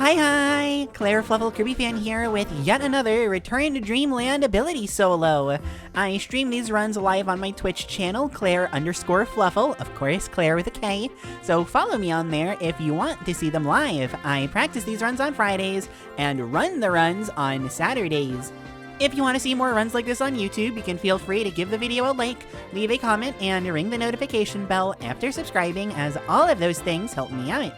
Hi! Claire Fluffle Kirby fan here with yet another Return to Dreamland ability solo. I stream these runs live on my Twitch channel, Claire_Fluffle, of course, Claire with a K, so follow me on there if you want to see them live. I practice these runs on Fridays and run the runs on Saturdays. If you want to see more runs like this on YouTube, you can feel free to give the video a like, leave a comment, and ring the notification bell after subscribing, as all of those things help me out.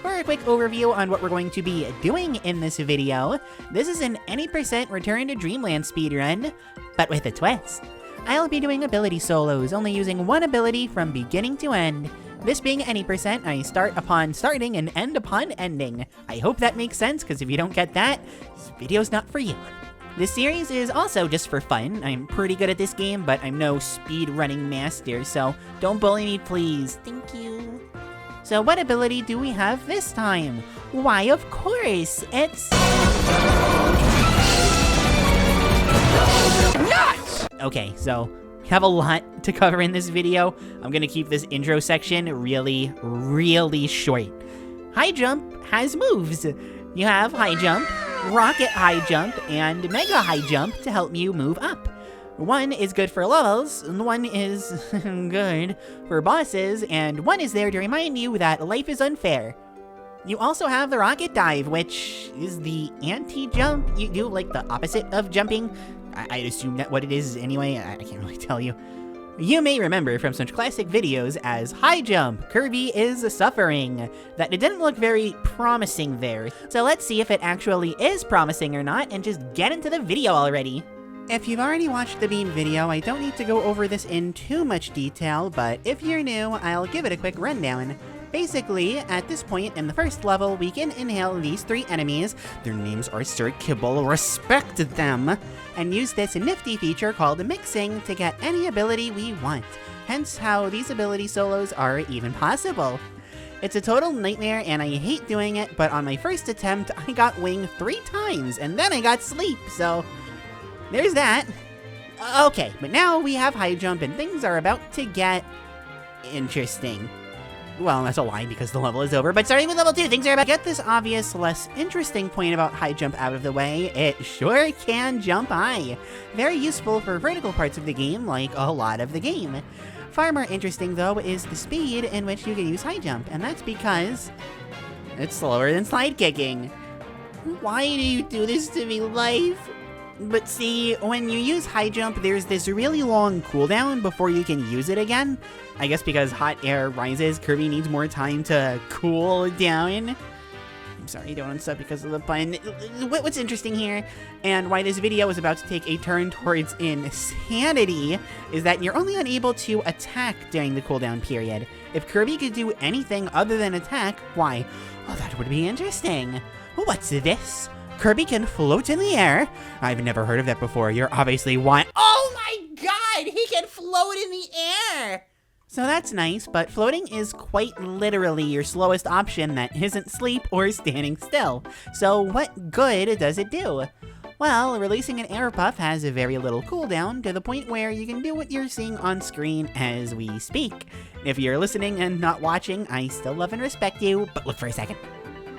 For a quick overview on what we're going to be doing in this video, this is an any % Return to Dreamland speedrun, but with a twist. I'll be doing ability solos, only using one ability from beginning to end. This being any %, I start upon starting and end upon ending. I hope that makes sense, because if you don't get that, this video's not for you. This series is also just for fun. I'm pretty good at this game, but I'm no speedrunning master, so don't bully me, please. Thank you. So what ability do we have this time? Why, of course, it's... nuts! Okay, so we have a lot to cover in this video. I'm gonna keep this intro section really, really short. High jump has moves. You have high jump, rocket high jump, and mega high jump to help you move up. One is good for levels, and one is good for bosses, and one is there to remind you that life is unfair. You also have the rocket dive, which is the anti-jump. You do like the opposite of jumping. I'd assume that what it is anyway. I can't really tell you. You may remember from such classic videos as High Jump, Kirby is suffering, that it didn't look very promising there. So let's see if it actually is promising or not, and just get into the video already. If you've already watched the Beam video, I don't need to go over this in too much detail, but if you're new, I'll give it a quick rundown. Basically, at this point in the first level, we can inhale these 3 enemies, their names are Sir Kibble, respect them, and use this nifty feature called mixing to get any ability we want, hence how these ability solos are even possible. It's a total nightmare and I hate doing it, but on my first attempt, I got wing 3 times, and then I got sleep, so... there's that. Okay, but now we have high jump and things are about to get interesting. Well, that's a lie because the level is over, but starting with level 2, things are about to get this obvious, less interesting point about high jump out of the way. It sure can jump high. Very useful for vertical parts of the game, like a lot of the game. Far more interesting, though, is the speed in which you can use high jump, and that's because it's slower than slide kicking. Why do you do this to me, life? But see, when you use high jump, there's this really long cooldown before you can use it again. I guess because hot air rises, Kirby needs more time to cool down. I'm sorry, don't unsub because of the pun. What's interesting here, and why this video is about to take a turn towards insanity, is that you're only unable to attack during the cooldown period. If Kirby could do anything other than attack, why? Well, that would be interesting. What's this? Kirby can float in the air? I've never heard of that before. You're obviously one. Oh my god! He can float in the air! So that's nice, but floating is quite literally your slowest option that isn't sleep or standing still. So what good does it do? Well, releasing an air puff has a very little cooldown to the point where you can do what you're seeing on screen as we speak. If you're listening and not watching, I still love and respect you, but look for a second.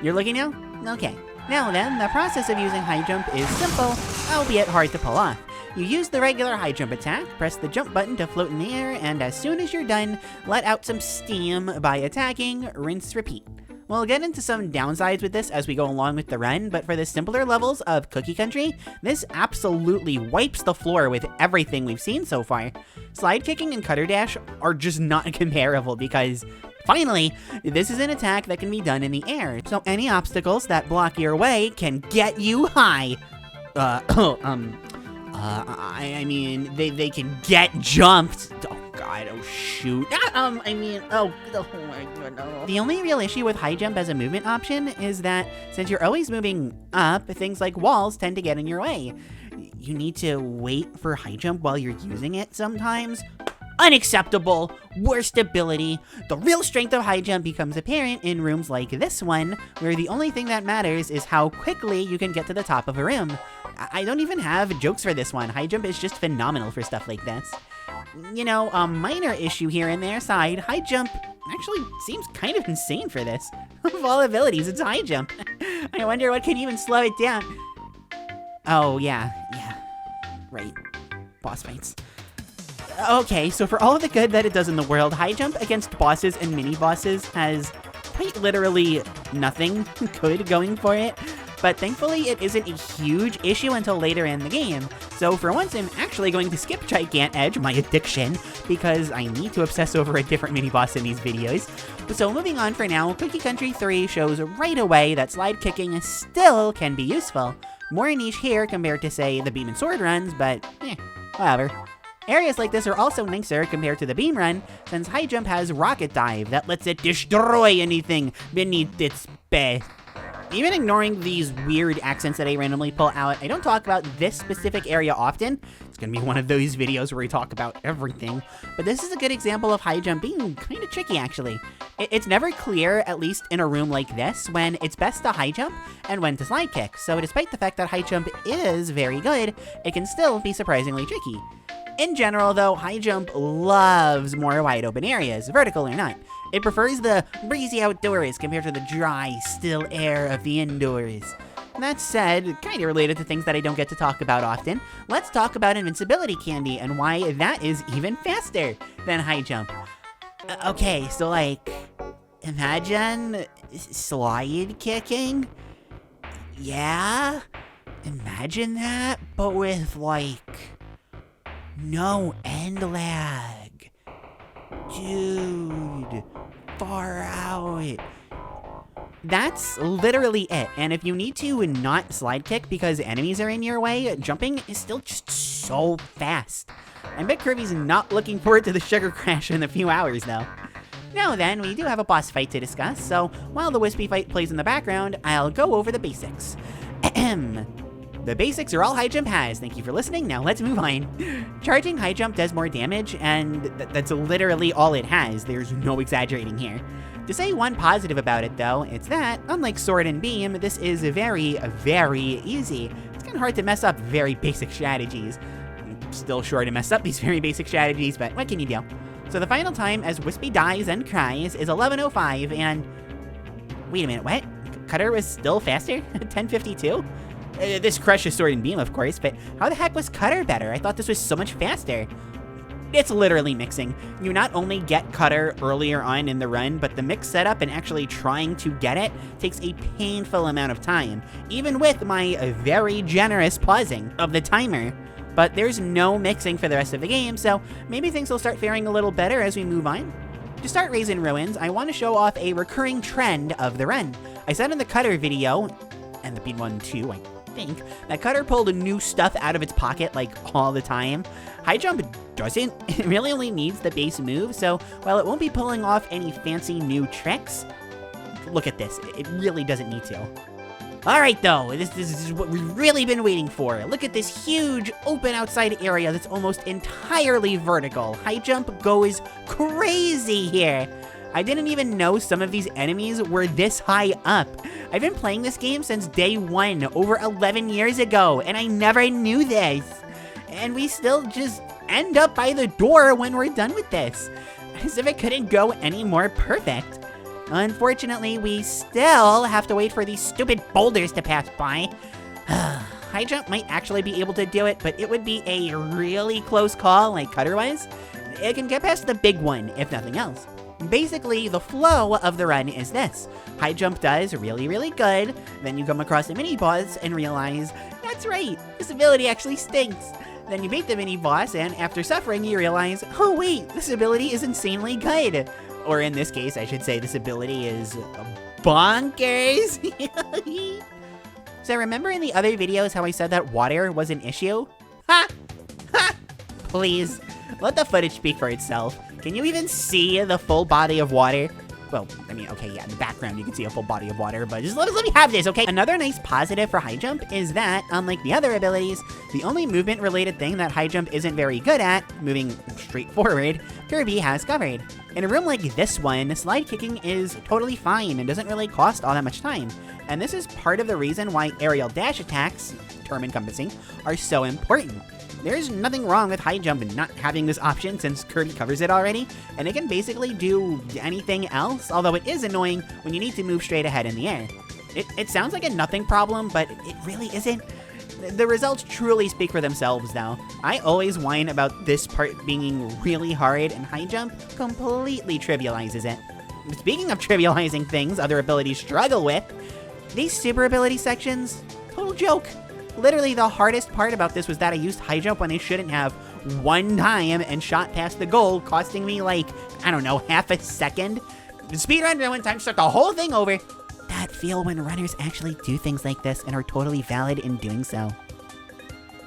You're looking now? Okay. Now then, the process of using high jump is simple, albeit hard to pull off. You use the regular high jump attack, press the jump button to float in the air, and as soon as you're done, let out some steam by attacking, rinse, repeat. We'll get into some downsides with this as we go along with the run, but for the simpler levels of Cookie Country, this absolutely wipes the floor with everything we've seen so far. Slide kicking and cutter dash are just not comparable because... finally, this is an attack that can be done in the air, so any obstacles that block your way can get you high. I mean, they can get jumped. Oh god, oh shoot. Oh my god, no. The only real issue with high jump as a movement option is that since you're always moving up, things like walls tend to get in your way. You need to wait for high jump while you're using it sometimes. Unacceptable, worst ability. The real strength of high jump becomes apparent in rooms like this one, where the only thing that matters is how quickly you can get to the top of a room. I don't even have jokes for this one. High jump is just phenomenal for stuff like this. You know, a minor issue here and there aside, high jump actually seems kind of insane for this. Of all abilities, it's high jump. I wonder what could even slow it down. Oh, yeah. Right. Boss fights. Okay, so for all of the good that it does in the world, high jump against bosses and mini-bosses has quite literally nothing good going for it. But thankfully, it isn't a huge issue until later in the game. So for once, I'm actually going to skip Gigant Edge, my addiction, because I need to obsess over a different mini-boss in these videos. So moving on for now, Cookie Country 3 shows right away that slide kicking still can be useful. More niche here compared to, say, the beam and sword runs, but whatever. Areas like this are also nicer compared to the beam run, since high jump has rocket dive that lets it destroy anything beneath its path. Even ignoring these weird accents that I randomly pull out, I don't talk about this specific area often. It's gonna be one of those videos where we talk about everything. But this is a good example of high jump being kind of tricky, actually. It's never clear, at least in a room like this, when it's best to high jump and when to slide kick. So despite the fact that high jump is very good, it can still be surprisingly tricky. In general, though, high jump loves more wide open areas, vertical or not. It prefers the breezy outdoors compared to the dry, still air of the indoors. That said, kind of related to things that I don't get to talk about often, let's talk about invincibility candy and why that is even faster than high jump. Okay, so like, imagine slide kicking? Yeah? Imagine that, but with like, no end lag. Dude, far out. That's literally it. And if you need to not slide kick because enemies are in your way, jumping is still just so fast. I bet Kirby's not looking forward to the sugar crash in a few hours though. Now then, we do have a boss fight to discuss, so while the wispy fight plays in the background, I'll go over the basics. Ahem. The basics are all high jump has. Thank you for listening. Now let's move on. Charging high jump does more damage, and that's literally all it has. There's no exaggerating here. To say one positive about it, though, it's that, unlike sword and beam, this is very, very easy. It's kind of hard to mess up very basic strategies. I'm still sure to mess up these very basic strategies, but what can you do? So the final time as Wispy dies and cries is 11:05, and... Wait a minute, what? Cutter was still faster? 10:52? This crushes sword and beam, of course, but how the heck was Cutter better? I thought this was so much faster. It's literally mixing. You not only get Cutter earlier on in the run, but the mix setup and actually trying to get it takes a painful amount of time, even with my very generous pausing of the timer. But there's no mixing for the rest of the game, so maybe things will start faring a little better as we move on. To start Raisin Ruins, I want to show off a recurring trend of the run. I said in the Cutter video, and the beam one too, I think, that Cutter pulled new stuff out of its pocket like all the time. High jump doesn't. It really only needs the base move, so while it won't be pulling off any fancy new tricks, look at this, it really doesn't need to. Alright though, this is what we've really been waiting for. Look at this huge open outside area that's almost entirely vertical. High jump goes crazy here. I didn't even know some of these enemies were this high up. I've been playing this game since day one, over 11 years ago, and I never knew this. And we still just end up by the door when we're done with this. As if it couldn't go any more perfect. Unfortunately, we still have to wait for these stupid boulders to pass by. High jump might actually be able to do it, but it would be a really close call like Cutter was. It can get past the big one, if nothing else. Basically, the flow of the run is this. High jump does really, really good, then you come across a mini-boss and realize, that's right, this ability actually stinks. Then you beat the mini-boss, and after suffering, you realize, oh wait, this ability is insanely good. Or in this case, I should say this ability is bonkers. So remember in the other videos how I said that water was an issue? Ha! Ha! Please, let the footage speak for itself. Can you even see the full body of water? Well, I mean, okay, yeah, in the background you can see a full body of water, but just let me have this, okay? Another nice positive for high jump is that, unlike the other abilities, the only movement-related thing that high jump isn't very good at, moving straight forward, Kirby has covered. In a room like this one, slide kicking is totally fine and doesn't really cost all that much time. And this is part of the reason why aerial dash attacks, term encompassing, are so important. There's nothing wrong with high jump and not having this option since Kirby covers it already, and it can basically do anything else, although it is annoying when you need to move straight ahead in the air. It sounds like a nothing problem, but it really isn't. The results truly speak for themselves, though. I always whine about this part being really hard, and high jump completely trivializes it. Speaking of trivializing things other abilities struggle with, these super ability sections, total joke. Literally, the hardest part about this was that I used high jump when I shouldn't have one time and shot past the goal, costing me like, I don't know, half a second. Speedrun ruin time, start the whole thing over. That feel when runners actually do things like this and are totally valid in doing so.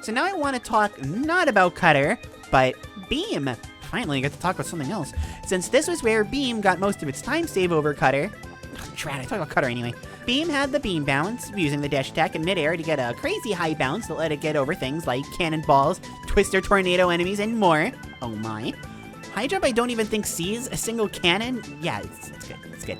So now I want to talk not about Cutter, but Beam. Finally, I get to talk about something else. Since this was where Beam got most of its time save over Cutter. Drat, I talk about Cutter anyway. Beam had the beam bounce, using the dash attack in midair to get a crazy high bounce that let it get over things like cannonballs, twister tornado enemies, and more. Oh my. High jump I don't even think sees a single cannon. Yeah, it's good, it's good.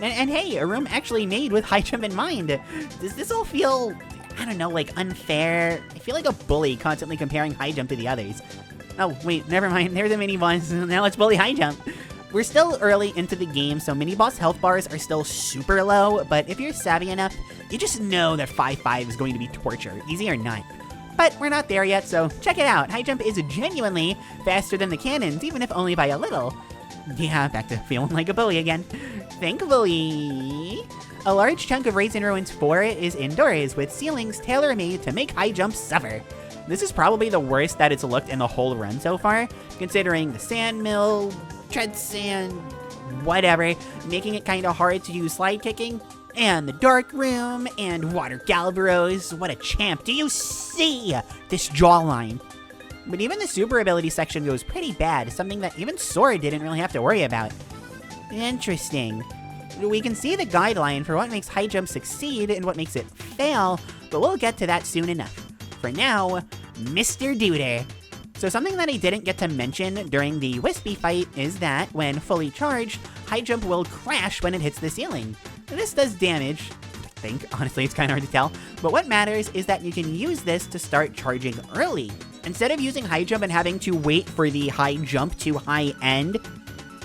And hey, a room actually made with high jump in mind. Does this all feel, I don't know, like unfair? I feel like a bully constantly comparing high jump to the others. Oh, wait, never mind. They're the mini boss. Now let's bully high jump. We're still early into the game, so mini boss health bars are still super low, but if you're savvy enough, you just know that 5-5 is going to be torture, easy or not. But we're not there yet, so check it out. High jump is genuinely faster than the cannons, even if only by a little. Yeah, back to feeling like a bully again. Thankfully, a large chunk of Raisin Ruins 4 is indoors, with ceilings tailor-made to make high jump suffer. This is probably the worst that it's looked in the whole run so far, considering the sand mill, tread sand, whatever, making it kinda hard to use slide kicking, and the dark room, and water Galvaros. What a champ. Do you see this jawline? But even the super ability section goes pretty bad, something that even Sora didn't really have to worry about. Interesting. We can see the guideline for what makes high jump succeed and what makes it fail, but we'll get to that soon enough. For now, Mr. Duder. So something that I didn't get to mention during the Wispy fight is that when fully charged, high jump will crash when it hits the ceiling. This does damage, I think. Honestly, it's kind of hard to tell. But what matters is that you can use this to start charging early. Instead of using high jump and having to wait for the high jump to high end,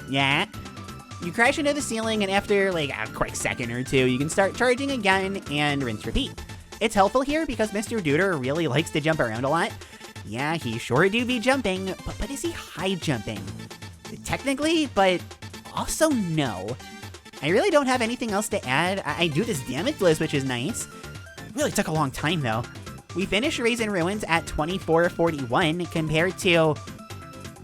you crash into the ceiling, and after like a quick second or two, you can start charging again and rinse repeat. It's helpful here because Mr. Duder really likes to jump around a lot. Yeah, he sure do be jumping, but is he high jumping? Technically, but also no. I really don't have anything else to add. I do this damage list, which is nice. Really took a long time though. We finished Raisin Ruins at 24:41 compared to,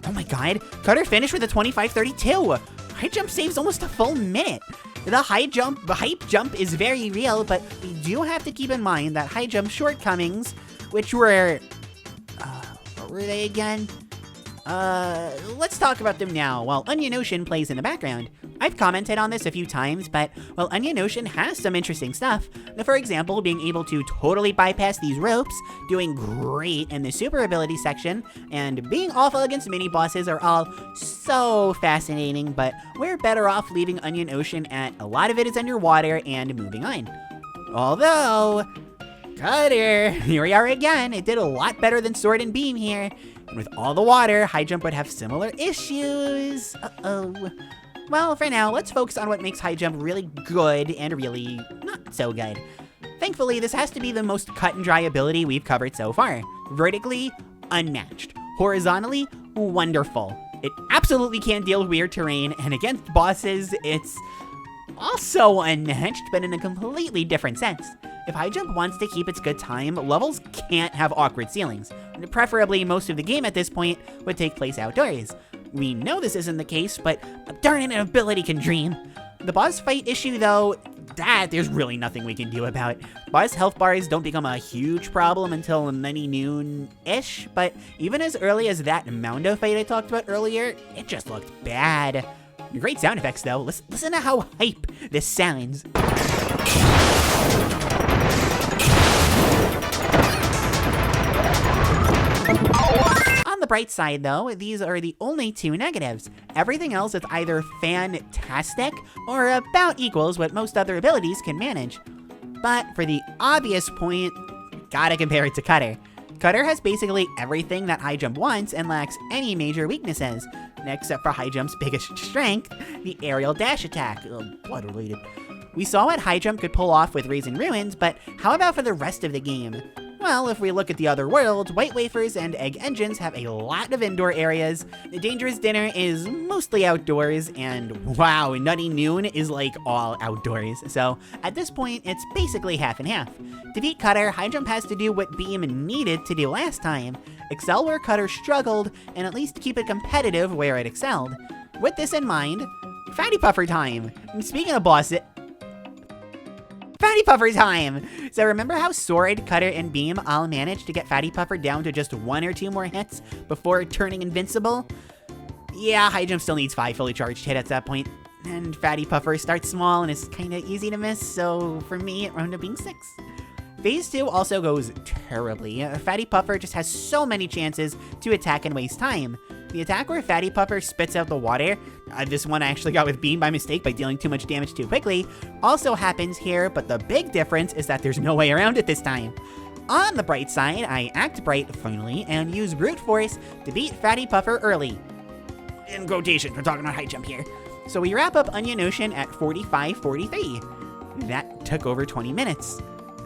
oh my god, Cutter finished with a 25:32. High jump saves almost a full minute. The hype jump is very real, but we do have to keep in mind that high jump shortcomings, which were, what were they again? Let's talk about them now while Onion Ocean plays in the background. I've commented on this a few times, but while Onion Ocean has some interesting stuff, for example, being able to totally bypass these ropes, doing great in the super ability section, and being awful against mini bosses are all so fascinating, but we're better off leaving Onion Ocean at a lot of it is underwater and moving on. Although, Cutter, here we are again. It did a lot better than Sword and Beam here. And with all the water, high jump would have similar issues. Uh-oh. Well, for now, let's focus on what makes high jump really good and really not so good. Thankfully, this has to be the most cut and dry ability we've covered so far. Vertically, unmatched. Horizontally, wonderful. It absolutely can't deal with weird terrain, and against bosses, it's also unmatched, but in a completely different sense. If high jump wants to keep its good time, levels can't have awkward ceilings. Preferably, most of the game at this point would take place outdoors. We know this isn't the case, but darn it, an ability can dream. The boss fight issue, though, that there's really nothing we can do about. Boss health bars don't become a huge problem until many noon-ish, but even as early as that Moundo fight I talked about earlier, it just looked bad. Great sound effects, though. Listen to how hype this sounds. On the bright side, though, these are the only two negatives. Everything else is either fantastic or about equals what most other abilities can manage. But for the obvious point, gotta compare it to Cutter. Cutter has basically everything that high jump wants and lacks any major weaknesses, except for high jump's biggest strength, the aerial dash attack. Blood related. We saw what high jump could pull off with Raisin Ruins, but how about for the rest of the game? Well, if we look at the other worlds, White Wafers and Egg Engines have a lot of indoor areas, the Dangerous Dinner is mostly outdoors, and wow, Nutty Noon is like all outdoors. So at this point, it's basically half and half. To beat Cutter, high jump has to do what Beam needed to do last time, excel where Cutter struggled, and at least keep it competitive where it excelled. With this in mind, Fatty Puffer time! And speaking of bosses, Fatty Puffer time! So remember how Sword, Cutter, and Beam all managed to get Fatty Puffer down to just 1 or 2 more hits before turning invincible? Yeah, high jump still needs 5 fully charged hits at that point, and Fatty Puffer starts small and is kinda easy to miss, so for me it wound up being 6. Phase 2 also goes terribly. Fatty Puffer just has so many chances to attack and waste time. The attack where Fatty Puffer spits out the water, this one I actually got with Beam by mistake by dealing too much damage too quickly, also happens here, but the big difference is that there's no way around it this time. On the bright side, I act bright finally and use brute force to beat Fatty Puffer early. In quotation, we're talking about high jump here. So we wrap up Onion Ocean at 45:43. That took over 20 minutes.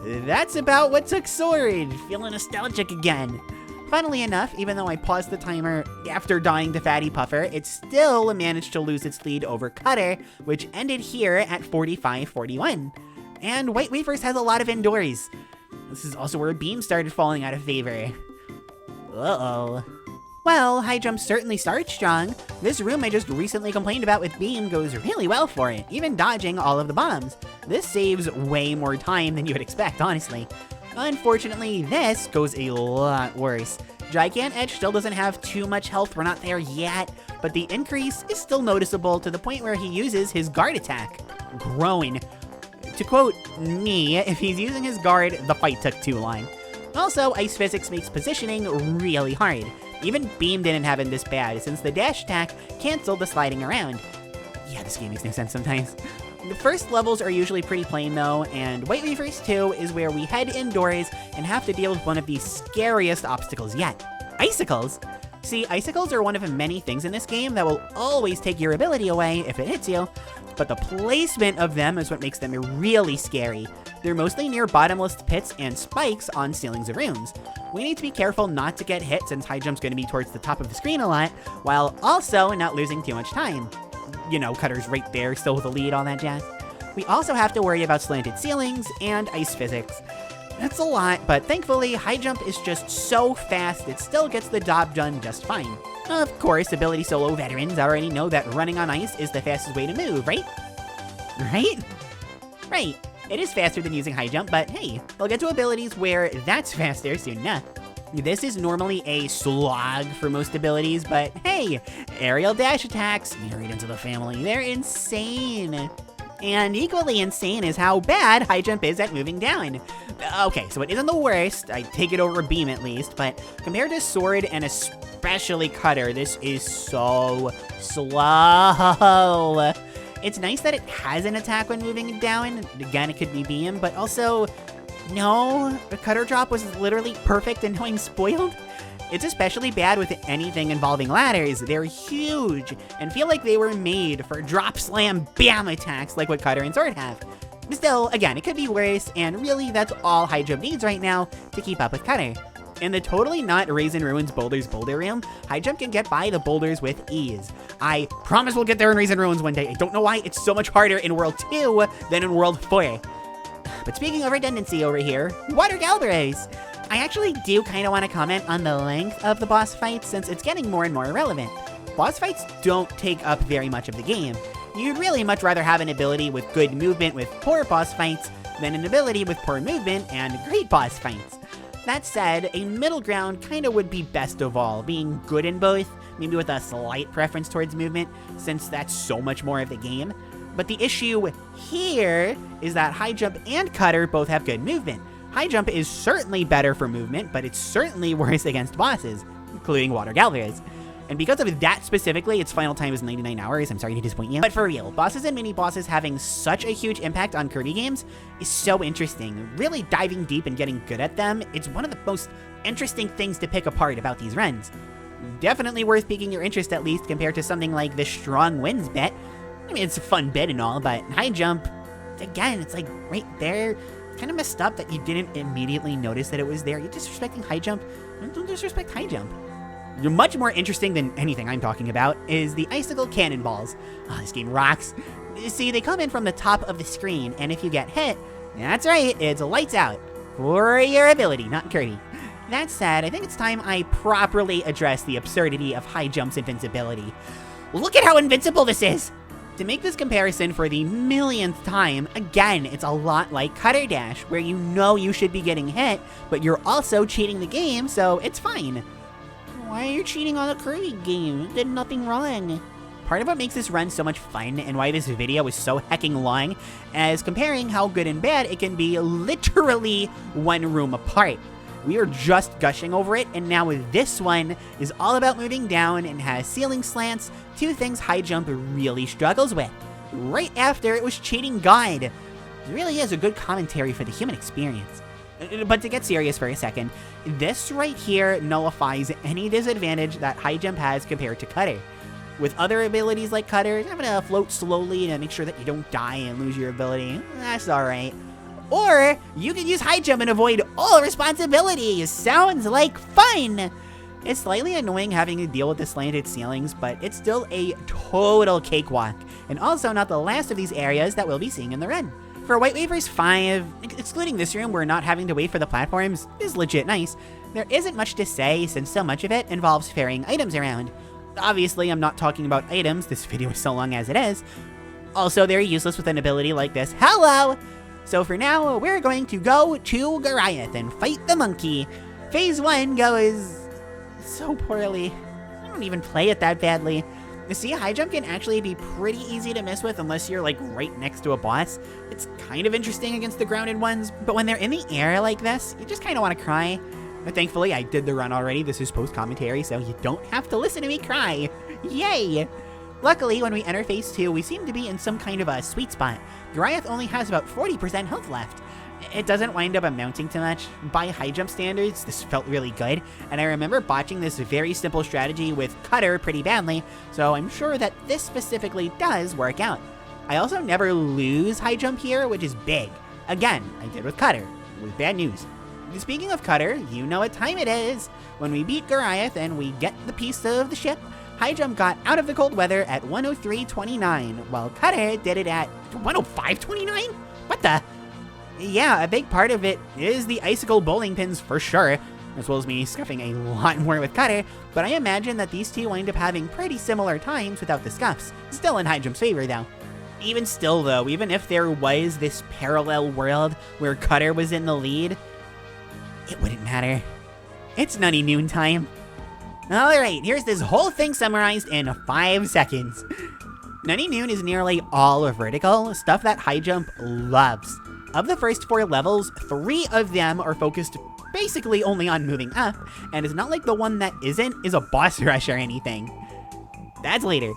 That's about what took Sword. Feeling nostalgic again. Funnily enough, even though I paused the timer after dying to Fatty Puffer, it still managed to lose its lead over Cutter, which ended here at 45:41. And White Wafers has a lot of indoors. This is also where Beam started falling out of favor. Uh-oh. Well, high jump certainly starts strong. This room I just recently complained about with Beam goes really well for it, even dodging all of the bombs. This saves way more time than you would expect, honestly. Unfortunately, this goes a lot worse. Gigant Edge still doesn't have too much health, we're not there yet, but the increase is still noticeable to the point where he uses his guard attack. Growing. To quote me, if he's using his guard, the fight took too long. Also, Ice Physics makes positioning really hard. Even Beam didn't have it this bad, since the dash attack canceled the sliding around. Yeah, this game makes no sense sometimes. The first levels are usually pretty plain though, and White Wafers 2 is where we head indoors and have to deal with one of the scariest obstacles yet. Icicles! See, icicles are one of many things in this game that will always take your ability away if it hits you, but the placement of them is what makes them really scary. They're mostly near bottomless pits and spikes on ceilings of rooms. We need to be careful not to get hit since high jump's going to be towards the top of the screen a lot, while also not losing too much time. You know, Cutter's right there, still with the lead, all that jazz. We also have to worry about slanted ceilings and ice physics. That's a lot, but thankfully, high jump is just so fast it still gets the job done just fine. Of course, ability solo veterans already know that running on ice is the fastest way to move, right? Right? Right. It is faster than using high jump, but hey, we'll get to abilities where that's faster soon enough. This is normally a slog for most abilities, but hey, aerial dash attacks, married into the family, they're insane. And equally insane is how bad high jump is at moving down. Okay, so it isn't the worst, I take it over Beam at least, but compared to Sword and especially Cutter, this is so slow. It's nice that it has an attack when moving down, again it could be Beam, but also, no, the Cutter drop was literally perfect and now I'm spoiled. It's especially bad with anything involving ladders. They're huge and feel like they were made for drop slam bam attacks like what Cutter and Sword have. Still, again, it could be worse, and really that's all high jump needs right now to keep up with Cutter. In the totally not Raisin Ruins Boulders boulder room, high jump can get by the boulders with ease. I promise we'll get there in Raisin Ruins one day. I don't know why it's so much harder in World 2 than in World 4. But speaking of redundancy over here, Water Galbraiths! I actually do kind of want to comment on the length of the boss fights since it's getting more and more irrelevant. Boss fights don't take up very much of the game. You'd really much rather have an ability with good movement with poor boss fights than an ability with poor movement and great boss fights. That said, a middle ground kinda would be best of all, being good in both, maybe with a slight preference towards movement, since that's so much more of the game. But the issue here is that high jump and Cutter both have good movement. High jump is certainly better for movement, but it's certainly worse against bosses, including Water Galbraiths. And because of that specifically, its final time is 99 hours, I'm sorry to disappoint you. But for real, bosses and mini-bosses having such a huge impact on Kirby games is so interesting. Really diving deep and getting good at them, it's one of the most interesting things to pick apart about these runs. Definitely worth piquing your interest at least compared to something like the Strong Winds bit. I mean, it's a fun bit and all, but high jump, again, it's like right there. It's kind of messed up that you didn't immediately notice that it was there. You're disrespecting high jump. Don't disrespect high jump. Much more interesting than anything I'm talking about is the icicle cannonballs. Oh, this game rocks. See, they come in from the top of the screen, and if you get hit, that's right, it's lights out for your ability, not Kirby. That said, I think it's time I properly address the absurdity of high jump's invincibility. Look at how invincible this is! To make this comparison for the millionth time, again, it's a lot like Cutter Dash, where you know you should be getting hit, but you're also cheating the game, so it's fine. Why are you cheating on the Kirby game? You did nothing wrong. Part of what makes this run so much fun and why this video is so hecking long is comparing how good and bad it can be literally one room apart. We were just gushing over it, and now this one is all about moving down and has ceiling slants, two things high jump really struggles with. Right after it was cheating God. It really is a good commentary for the human experience. But to get serious for a second, this right here nullifies any disadvantage that high jump has compared to Cutter. With other abilities like Cutter, having to float slowly to make sure that you don't die and lose your ability, that's alright. Or you can use high jump and avoid all responsibilities. Sounds like fun! It's slightly annoying having to deal with the slanted ceilings, but it's still a total cakewalk, and also not the last of these areas that we'll be seeing in the run. For White Wafers 5, excluding this room where not having to wait for the platforms is legit nice, there isn't much to say since so much of it involves ferrying items around. Obviously, I'm not talking about items, this video is so long as it is. Also, they're useless with an ability like this. Hello! So for now, we're going to go to Goliath and fight the monkey. Phase 1 goes so poorly. I don't even play it that badly. You see, high jump can actually be pretty easy to miss with unless you're like right next to a boss. It's kind of interesting against the grounded ones, but when they're in the air like this, you just kind of want to cry. But thankfully, I did the run already. This is post-commentary, so you don't have to listen to me cry. Yay! Luckily, when we enter Phase 2, we seem to be in some kind of a sweet spot. Goliath only has about 40% health left. It doesn't wind up amounting to much. By high jump standards, this felt really good, and I remember botching this very simple strategy with Cutter pretty badly, so I'm sure that this specifically does work out. I also never lose high jump here, which is big. Again, I did with Cutter. It was bad news. Speaking of Cutter, you know what time it is. When we beat Goliath and we get the piece of the ship, high jump got out of the cold weather at 103.29, while Cutter did it at 105.29? What the? Yeah, a big part of it is the icicle bowling pins for sure, as well as me scuffing a lot more with Cutter, but I imagine that these two wind up having pretty similar times without the scuffs. Still in high jump's favor though. Even still though, even if there was this parallel world where Cutter was in the lead, it wouldn't matter. It's nutty noon time. Alright, here's this whole thing summarized in 5 seconds. Nutty noon is nearly all vertical, stuff that high jump loves. Of the first 4 levels, 3 of them are focused basically only on moving up, and it's not like the one that isn't is a boss rush or anything. That's later.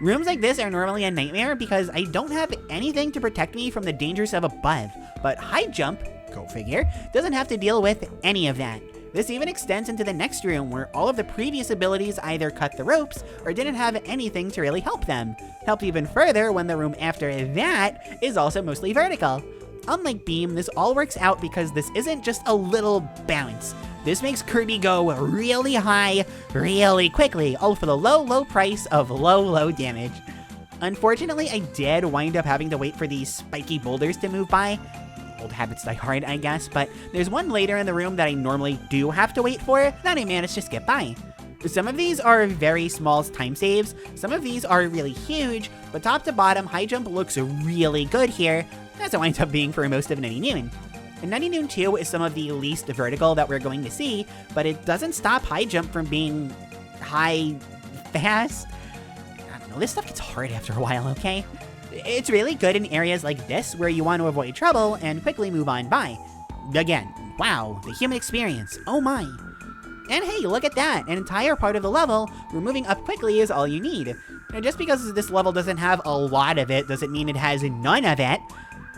Rooms like this are normally a nightmare because I don't have anything to protect me from the dangers of above, but high jump, go figure, doesn't have to deal with any of that. This even extends into the next room where all of the previous abilities either cut the ropes or didn't have anything to really help them. Helped even further when the room after that is also mostly vertical. Unlike Beam, this all works out because this isn't just a little bounce. This makes Kirby go really high, really quickly, all for the low, low price of low, low damage. Unfortunately, I did wind up having to wait for these spiky boulders to move by. Old habits die hard, I guess, but there's one later in the room that I normally do have to wait for that I managed to skip by. Some of these are very small time saves, some of these are really huge, but top to bottom, high jump looks really good here, as it winds up being for most of Nutty Noon. And Nutty Noon 2 is some of the least vertical that we're going to see, but it doesn't stop high jump from being high fast. I don't know, this stuff gets hard after a while, okay? It's really good in areas like this where you want to avoid trouble and quickly move on by. Again, wow, the human experience, oh my. And hey, look at that, an entire part of the level where moving up quickly is all you need. Now, just because this level doesn't have a lot of it doesn't mean it has none of it.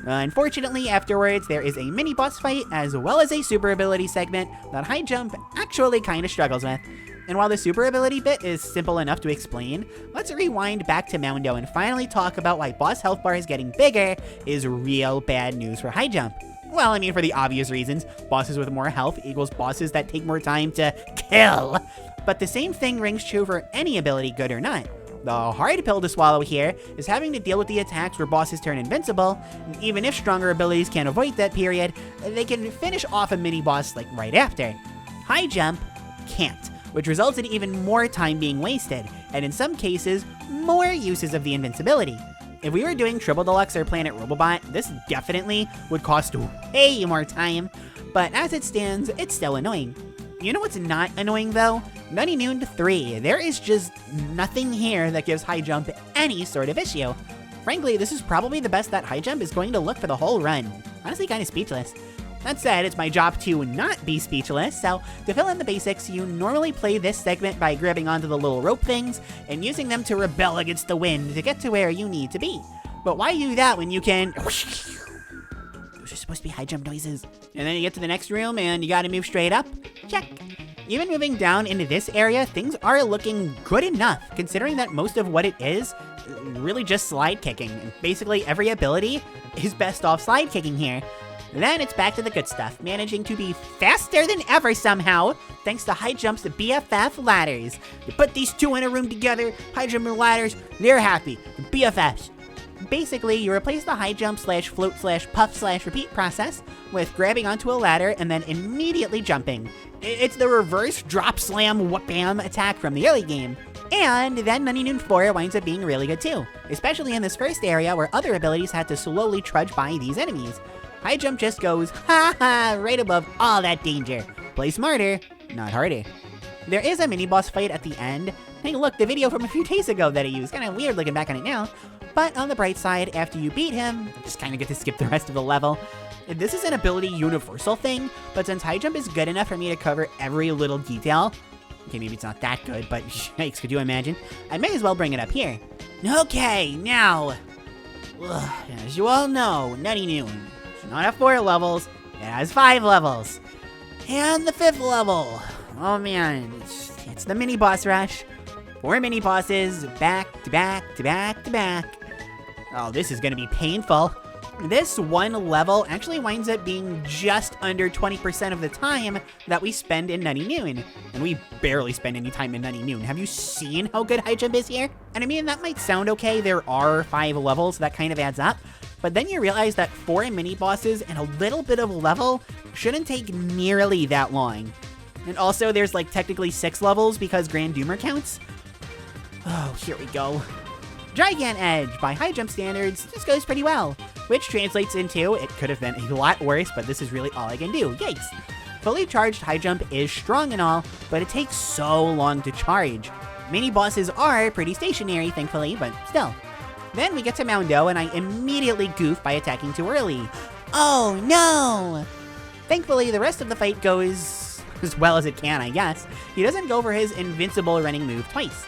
Unfortunately, afterwards, there is a mini-boss fight as well as a super ability segment that high jump actually kind of struggles with. And while the super ability bit is simple enough to explain, let's rewind back to Moundo and finally talk about why boss health bars getting bigger is real bad news for high jump. Well, I mean, for the obvious reasons, bosses with more health equals bosses that take more time to kill. But the same thing rings true for any ability, good or not. The hard pill to swallow here is having to deal with the attacks where bosses turn invincible, and even if stronger abilities can't avoid that period, they can finish off a mini-boss like right after. High jump can't, which results in even more time being wasted, and in some cases, more uses of the invincibility. If we were doing Triple Deluxe or Planet Robobot, this definitely would cost way more time, but as it stands, it's still annoying. You know what's not annoying though? Nutty Noon 3. There is just nothing here that gives high jump any sort of issue. Frankly, this is probably the best that high jump is going to look for the whole run. Honestly, kind of speechless. That said, it's my job to not be speechless, so to fill in the basics, you normally play this segment by grabbing onto the little rope things and using them to rebel against the wind to get to where you need to be. But why do that when you can... Those are supposed to be high jump noises. And then you get to the next room and you gotta move straight up. Check. Even moving down into this area, things are looking good enough, considering that most of what it is really just slide kicking. And basically every ability is best off slide kicking here. Then it's back to the good stuff, managing to be faster than ever somehow, thanks to high jump's BFF ladders. You put these two in a room together, high jump and ladders, they're happy. BFFs. Basically, you replace the high jump slash float slash puff slash repeat process with grabbing onto a ladder and then immediately jumping. It's the reverse drop slam whoop bam attack from the early game. And then Nutty Noon 4 winds up being really good too, especially in this first area where other abilities had to slowly trudge by these enemies. High jump just goes, ha ha, right above all that danger. Play smarter, not harder. There is a mini-boss fight at the end. Hey look, the video from a few days ago that I used, kinda weird looking back on it now. But on the bright side, after you beat him, you just kinda get to skip the rest of the level. This is an ability universal thing, but since high jump is good enough for me to cover every little detail, okay, maybe it's not that good, but yikes, could you imagine? I may as well bring it up here. Okay, now, as you all know, Nutty Noon does not have 4 levels, it has 5 levels. And the 5th level, oh man, it's the mini boss rush. 4 mini bosses, back to back to back to back. Oh, this is gonna be painful. This one level actually winds up being just under 20% of the time that we spend in Nutty Noon. And we barely spend any time in Nutty Noon. Have you seen how good high jump is here? And I mean, that might sound okay. There are 5 levels, that kind of adds up. But then you realize that 4 mini bosses and a little bit of a level shouldn't take nearly that long. And also there's like technically 6 levels because Grand Doomer counts. Oh, here we go. Gigant Edge, by high jump standards, this goes pretty well. Which translates into, it could have been a lot worse, but this is really all I can do. Yikes. Fully charged high jump is strong and all, but it takes so long to charge. Mini bosses are pretty stationary, thankfully, but still. Then we get to Moundo, and I immediately goof by attacking too early. Oh no! Thankfully, the rest of the fight goes as well as it can, I guess. He doesn't go for his invincible running move twice.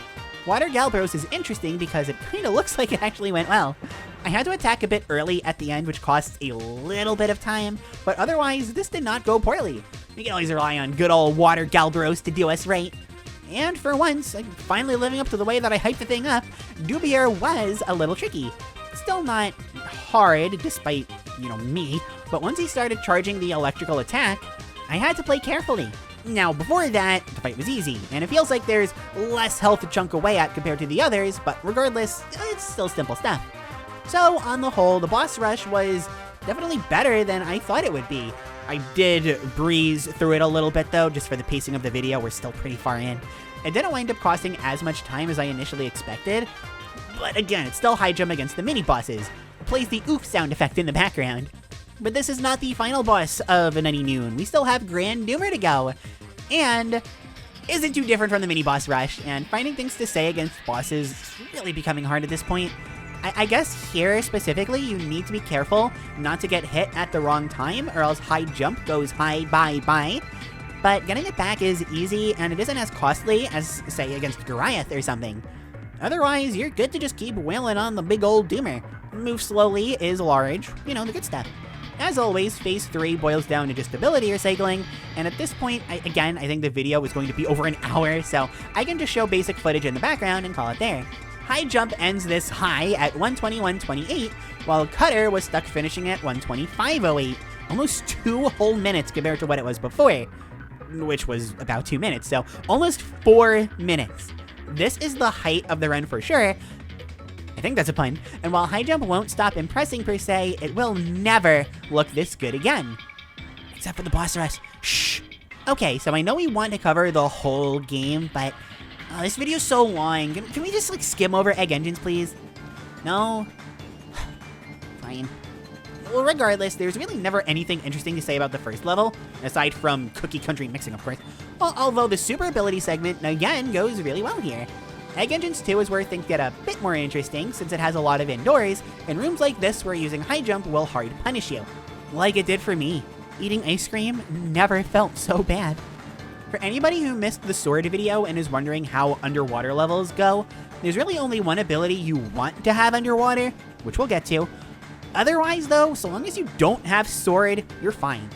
Water Galbros is interesting because it kind of looks like it actually went well. I had to attack a bit early at the end, which costs a little bit of time, but otherwise, this did not go poorly. We can always rely on good old Water Galbros to do us right. And for once, finally living up to the way that I hyped the thing up, Dubier was a little tricky. Still not hard, despite, me, but once he started charging the electrical attack, I had to play carefully. Now, before that, the fight was easy, and it feels like there's less health to chunk away at compared to the others, but regardless, it's still simple stuff. So, on the whole, the boss rush was definitely better than I thought it would be. I did breeze through it a little bit though, just for the pacing of the video. We're still pretty far in. It didn't wind up costing as much time as I initially expected, but again, it's still high jump against the mini bosses. It plays the oof sound effect in the background. But this is not the final boss of Nutty Noon. We still have Grand Doomer to go, and isn't too different from the mini boss rush, and finding things to say against bosses is really becoming hard at this point. I guess here specifically, you need to be careful not to get hit at the wrong time, or else high jump goes high bye. But getting it back is easy, and it isn't as costly as, say, against Goliath or something. Otherwise, you're good to just keep wailing on the big old Doomer. Move slowly is large, the good stuff. As always, phase 3 boils down to just ability recycling, and at this point, I think the video is going to be over an hour, so I can just show basic footage in the background and call it there. High jump ends this high at 121.28, while cutter was stuck finishing at 125.08, almost 2 whole minutes compared to what it was before, which was about 2 minutes, so almost 4 minutes. This is the height of the run for sure. I think that's a pun. And while high jump won't stop impressing per se, it will never look this good again. Except for the boss rush. Shh. Okay, so I know we want to cover the whole game, but this video's so long. Can we just like skim over egg engines, please? No? Fine. Well, regardless, there's really never anything interesting to say about the first level, aside from cookie country mixing, of course. Well, although the super ability segment, again, goes really well here. Egg Engines 2 is where things get a bit more interesting, since it has a lot of indoors, and rooms like this where using high jump will hard punish you. Like it did for me. Eating ice cream never felt so bad. For anybody who missed the sword video and is wondering how underwater levels go, there's really only one ability you want to have underwater, which we'll get to. Otherwise though, so long as you don't have sword, you're fine.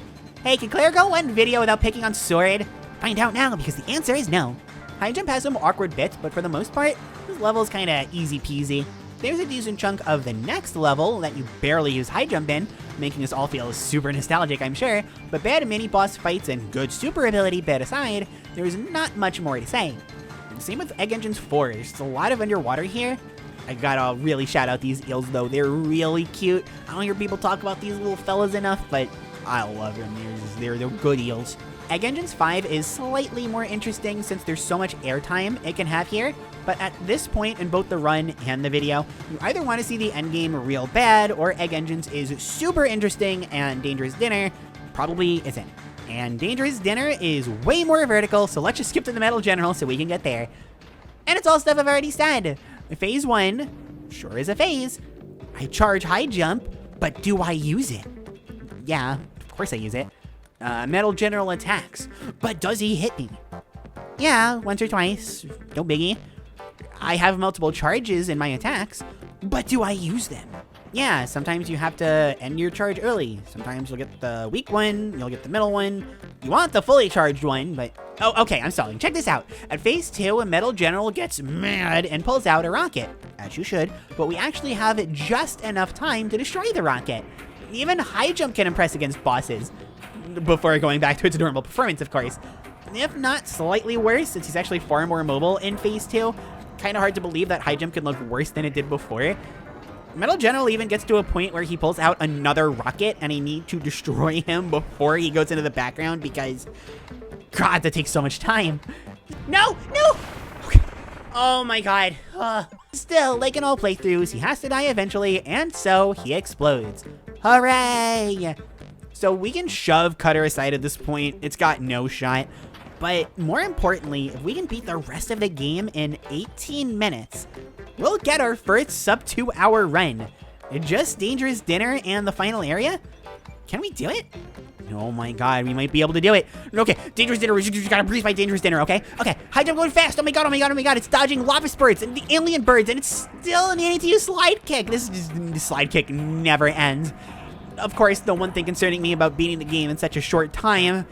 Hey, can Claire go one video without picking on sword? Find out now, because the answer is no. High jump has some awkward bits, but for the most part, this level's kinda easy peasy. There's a decent chunk of the next level that you barely use high jump in, making us all feel super nostalgic, I'm sure, but bad mini-boss fights and good super ability bit aside, there's not much more to say. And same with Egg Engines 4, there's a lot of underwater here. I gotta really shout out these eels though, they're really cute. I don't hear people talk about these little fellas enough, but I love them, they're good eels. Egg Engines 5 is slightly more interesting since there's so much airtime it can have here, but at this point in both the run and the video, you either want to see the endgame real bad, or Egg Engines is super interesting and Dangerous Dinner probably isn't. And Dangerous Dinner is way more vertical, so let's just skip to the Metal General so we can get there. And it's all stuff I've already said. Phase 1 sure is a phase. I charge high jump, but do I use it? Yeah, of course I use it. Metal General attacks, but does he hit me? Yeah, once or twice, no biggie. I have multiple charges in my attacks, but do I use them? Yeah, sometimes you have to end your charge early. Sometimes you'll get the weak one, you'll get the middle one. You want the fully charged one, but... Oh, okay, I'm stalling. Check this out. At phase 2, a Metal General gets mad and pulls out a rocket, as you should, but we actually have just enough time to destroy the rocket. Even high jump can impress against bosses. Before going back to its normal performance, of course. If not slightly worse, since he's actually far more mobile in phase 2. Kinda hard to believe that high jump can look worse than it did before. Metal General even gets to a point where he pulls out another rocket and I need to destroy him before he goes into the background because... God, that takes so much time. No! No! Okay. Oh my god. Still, like in all playthroughs, he has to die eventually, and so he explodes. Hooray! So we can shove Cutter aside at this point, it's got no shot. But more importantly, if we can beat the rest of the game in 18 minutes, we'll get our first sub 2 hour run. Just Dangerous Dinner and the final area? Can we do it? Oh my god, we might be able to do it. Okay, Dangerous Dinner, we just gotta breeze by Dangerous Dinner, okay? Okay, high jump going fast, oh my god, oh my god, oh my god, it's dodging lava spurts and the alien birds, and it's still needing to use slide kick. This slide kick never ends. Of course, the one thing concerning me about beating the game in such a short time,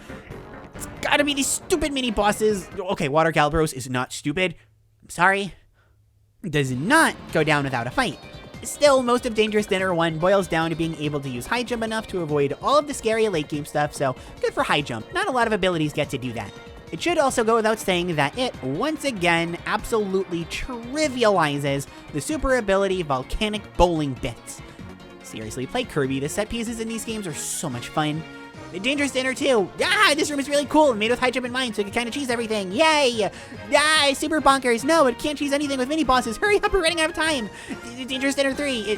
it's gotta be these stupid mini-bosses. Okay, Water Calibros is not stupid. I'm sorry. Does not go down without a fight. Still, most of Dangerous Dinner 1 boils down to being able to use high jump enough to avoid all of the scary late game stuff, so good for high jump. Not a lot of abilities get to do that. It should also go without saying that it, once again, absolutely trivializes the super ability volcanic bowling bits. Seriously, play Kirby. The set pieces in these games are so much fun. Dangerous Dinner 2. Yeah, this room is really cool and made with high jump in mind, so it can kind of cheese everything. Yay! Yeah, super bonkers. No, it can't cheese anything with mini bosses. Hurry up, we're running out of time. Dangerous Dinner 3.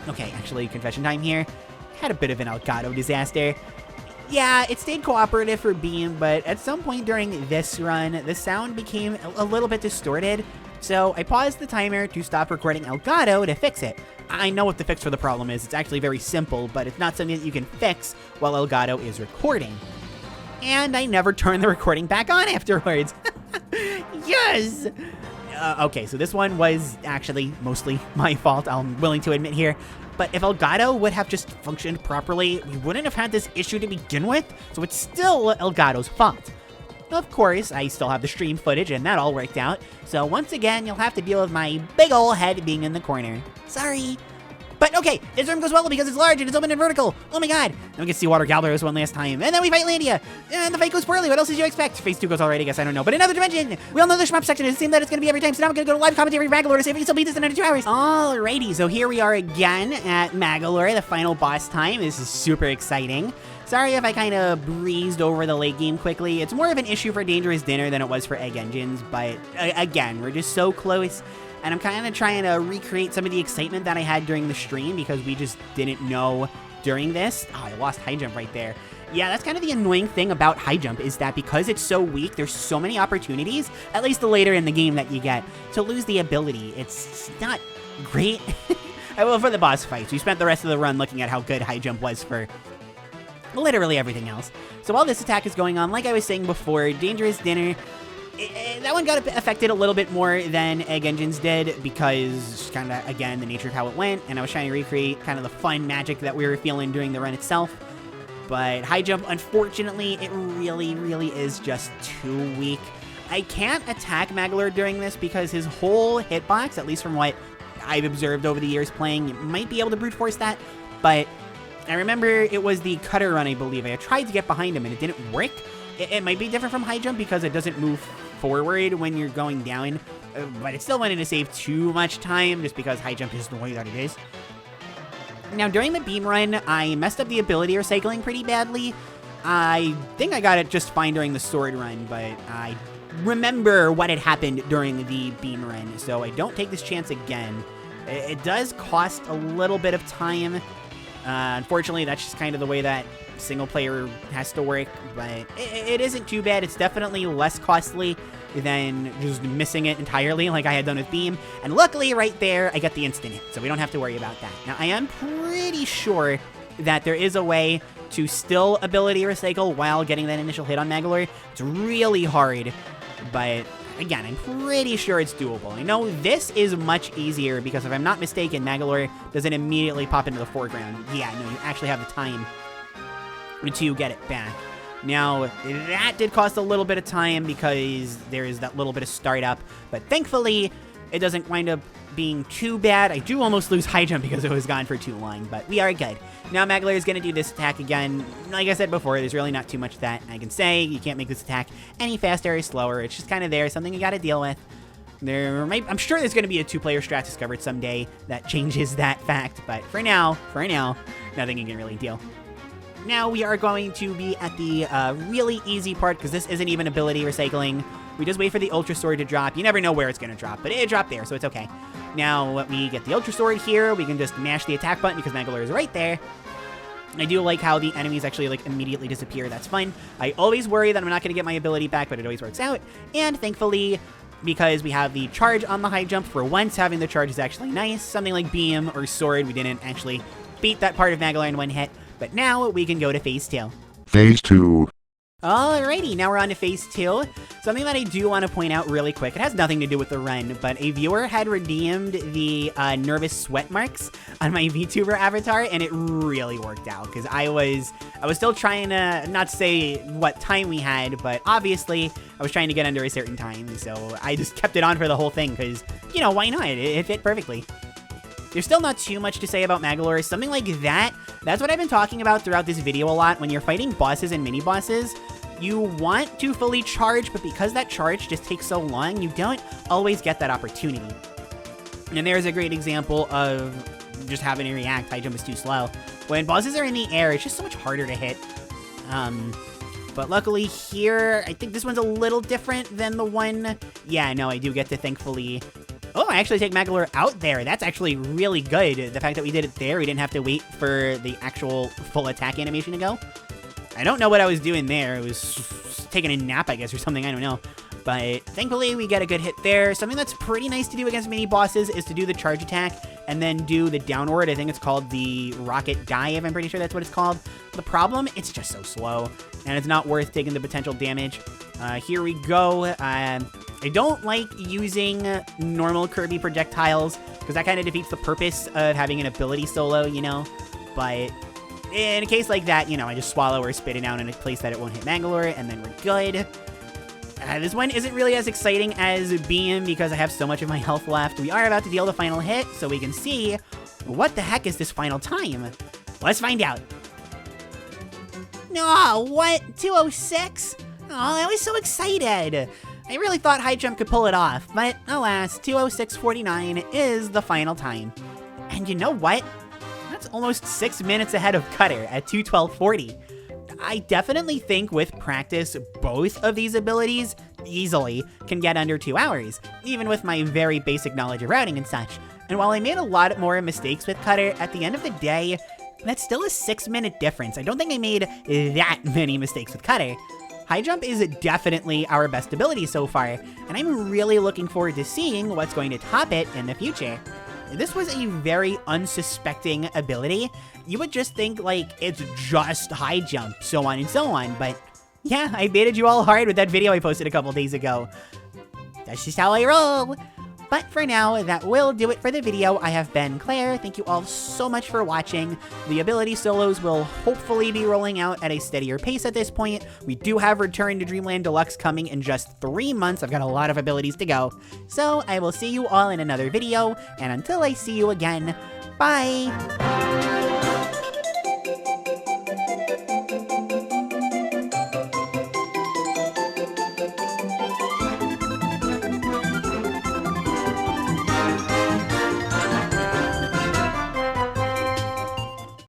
Okay, actually, confession time here. Had a bit of an Elgato disaster. Yeah, it stayed cooperative for Beam, but at some point during this run, the sound became a little bit distorted. So I paused the timer to stop recording Elgato to fix it. I know what the fix for the problem is. It's actually very simple, but it's not something that you can fix while Elgato is recording. And I never turned the recording back on afterwards. Yes! Okay, so this one was actually mostly my fault, I'm willing to admit here. But if Elgato would have just functioned properly, we wouldn't have had this issue to begin with, so it's still Elgato's fault. Of course, I still have the stream footage, and that all worked out, so once again, you'll have to deal with my big ol' head being in the corner. Sorry. But okay, this room goes well because it's large and it's open and vertical. Oh my god. Then we get to see Water Galderos one last time. And then we fight Landia. And the fight goes poorly. What else did you expect? Phase 2 goes alright, I guess. I don't know. But another dimension. We all know the shmup section. It seems that it's going to be every time. So now I'm going to go to live commentary Magalore to see if we can still beat this in under 2 hours. Alrighty, so here we are again at Magalore, the final boss time. This is super exciting. Sorry if I kind of breezed over the late game quickly. It's more of an issue for Dangerous Dinner than it was for Egg Engines. But again, we're just so close. And I'm kind of trying to recreate some of the excitement that I had during the stream because we just didn't know during this. Oh, I lost high jump right there. Yeah, that's kind of the annoying thing about high jump is that because it's so weak, there's so many opportunities, at least the later in the game that you get, to lose the ability. It's not great. Well, for the boss fights, we spent the rest of the run looking at how good high jump was for literally everything else. So while this attack is going on, like I was saying before, Dangerous Dinner, that one got affected a little bit more than Egg Engines did because kind of, again, the nature of how it went, and I was trying to recreate kind of the fun magic that we were feeling during the run itself. But high jump, unfortunately, it really, really is just too weak. I can't attack Magalore during this because his whole hitbox, at least from what I've observed over the years playing, you might be able to brute force that, but I remember it was the cutter run, I believe. I tried to get behind him and it didn't work. It might be different from high jump because it doesn't move forward when you're going down, but it still wanted to save too much time just because high jump is the way that it is. Now, during the beam run, I messed up the ability recycling pretty badly. I think I got it just fine during the sword run, but I remember what had happened during the beam run, so I don't take this chance again. It does cost a little bit of time. Unfortunately, that's just kind of the way that single player has to work, but it isn't too bad. It's definitely less costly than just missing it entirely like I had done with Beam. And luckily right there, I got the instant hit, so we don't have to worry about that. Now, I am pretty sure that there is a way to still ability recycle while getting that initial hit on Magalore. It's really hard, but again, I'm pretty sure it's doable. I know this is much easier because if I'm not mistaken, Magalore doesn't immediately pop into the foreground. Yeah, no, you actually have the time to get it back. Now, that did cost a little bit of time because there is that little bit of startup, but thankfully, it doesn't wind up being too bad. I do almost lose high jump because it was gone for too long, but we are good. Now, Magalore is going to do this attack again. Like I said before, there's really not too much that I can say. You can't make this attack any faster or slower. It's just kind of there, something you got to deal with. I'm sure there's going to be a two-player strat discovered someday that changes that fact, but for now, nothing you can really deal. Now we are going to be at the really easy part because this isn't even ability recycling. We just wait for the Ultra Sword to drop. You never know where it's going to drop, but it dropped there, so it's okay. Now we get the Ultra Sword here. We can just mash the attack button because Magalore is right there. I do like how the enemies actually like immediately disappear. That's fun. I always worry that I'm not going to get my ability back, but it always works out. And thankfully, because we have the charge on the high jump, for once having the charge is actually nice. Something like Beam or Sword, we didn't actually beat that part of Magalore in one hit. But now we can go to Phase 2. Phase 2. Alrighty, now we're on to Phase 2. Something that I do want to point out really quick, it has nothing to do with the run, but a viewer had redeemed the nervous sweat marks on my VTuber avatar, and it really worked out, because I was still trying to, not say what time we had, but obviously I was trying to get under a certain time, so I just kept it on for the whole thing, because, you know, why not? It fit perfectly. There's still not too much to say about Magalore. Something like that, that's what I've been talking about throughout this video a lot. When you're fighting bosses and mini-bosses, you want to fully charge, but because that charge just takes so long, you don't always get that opportunity. And there's a great example of just having to react. High jump is too slow. When bosses are in the air, it's just so much harder to hit. But luckily here, I think this one's a little different than the one. Yeah, no, I do get to thankfully... Oh, I actually take Magalore out there. That's actually really good. The fact that we did it there, we didn't have to wait for the actual full attack animation to go. I don't know what I was doing there. It was taking a nap, I guess, or something. I don't know. But thankfully, we get a good hit there. Something that's pretty nice to do against mini bosses is to do the charge attack and then do the downward. I think it's called the rocket dive. I'm pretty sure that's what it's called. The problem, it's just so slow, and it's not worth taking the potential damage. Here we go. I don't like using normal Kirby projectiles because that kind of defeats the purpose of having an ability solo, you know? But in a case like that, you know, I just swallow or spit it out in a place that it won't hit Mangalore, and then we're good. This one isn't really as exciting as Beam because I have so much of my health left. We are about to deal the final hit, so we can see what the heck is this final time. Let's find out. No, what? 206? Oh, I was so excited. I really thought high jump could pull it off, but alas, 206.49 is the final time. And you know what? That's almost 6 minutes ahead of Cutter at 212.40. I definitely think with practice, both of these abilities easily can get under 2 hours, even with my very basic knowledge of routing and such. And while I made a lot more mistakes with Cutter, at the end of the day, that's still a 6-minute difference. I don't think I made that many mistakes with Cutter. High jump is definitely our best ability so far, and I'm really looking forward to seeing what's going to top it in the future. This was a very unsuspecting ability. You would just think, like, it's just high jump, so on and so on, but yeah, I baited you all hard with that video I posted a couple days ago. That's just how I roll. But for now, that will do it for the video. I have been Claire. Thank you all so much for watching. The ability solos will hopefully be rolling out at a steadier pace at this point. We do have Return to Dreamland Deluxe coming in just 3 months. I've got a lot of abilities to go. So I will see you all in another video. And until I see you again, bye!